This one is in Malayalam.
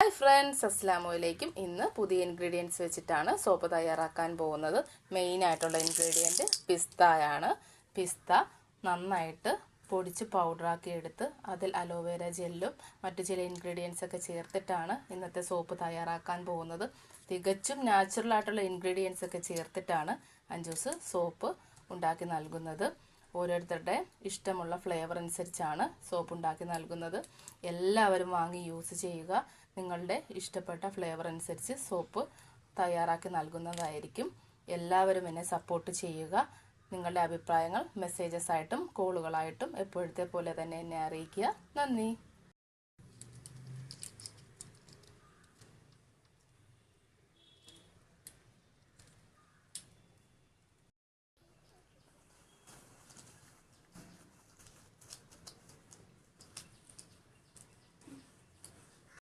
ഹായ് ഫ്രണ്ട്സ്, അസ്സലാമലൈക്കും. ഇന്ന് പുതിയ ഇൻഗ്രീഡിയൻസ് വെച്ചിട്ടാണ് സോപ്പ് തയ്യാറാക്കാൻ പോകുന്നത്. മെയിനായിട്ടുള്ള ഇൻഗ്രീഡിയൻറ്റ് പിസ്തയാണ്. പിസ്ത നന്നായിട്ട് പൊടിച്ച് പൗഡറാക്കി എടുത്ത് അതിൽ അലോവേര ജെല്ലും മറ്റു ചില ഇൻഗ്രീഡിയൻസ് ഒക്കെ ചേർത്തിട്ടാണ് ഇന്നത്തെ സോപ്പ് തയ്യാറാക്കാൻ പോകുന്നത്. തികച്ചും നാച്ചുറൽ ആയിട്ടുള്ള ഇൻഗ്രീഡിയൻസ് ഒക്കെ ചേർത്തിട്ടാണ് അഞ്ജൂസ് സോപ്പ് ഉണ്ടാക്കി നൽകുന്നത്. ഓരോരുത്തരുടെ ഇഷ്ടമുള്ള ഫ്ലേവർ അനുസരിച്ചാണ് സോപ്പ് ഉണ്ടാക്കി നൽകുന്നത്. എല്ലാവരും വാങ്ങി യൂസ് ചെയ്യുക. നിങ്ങളുടെ ഇഷ്ടപ്പെട്ട ഫ്ലേവർ അനുസരിച്ച് സോപ്പ് തയ്യാറാക്കി നൽകുന്നതായിരിക്കും. എല്ലാവരും എന്നെ സപ്പോർട്ട് ചെയ്യുക. നിങ്ങളുടെ അഭിപ്രായങ്ങൾ മെസ്സേജസ് ആയിട്ടും കോളുകളായിട്ടും എപ്പോഴത്തെ പോലെ തന്നെ എന്നെ അറിയിക്കുക. നന്ദി.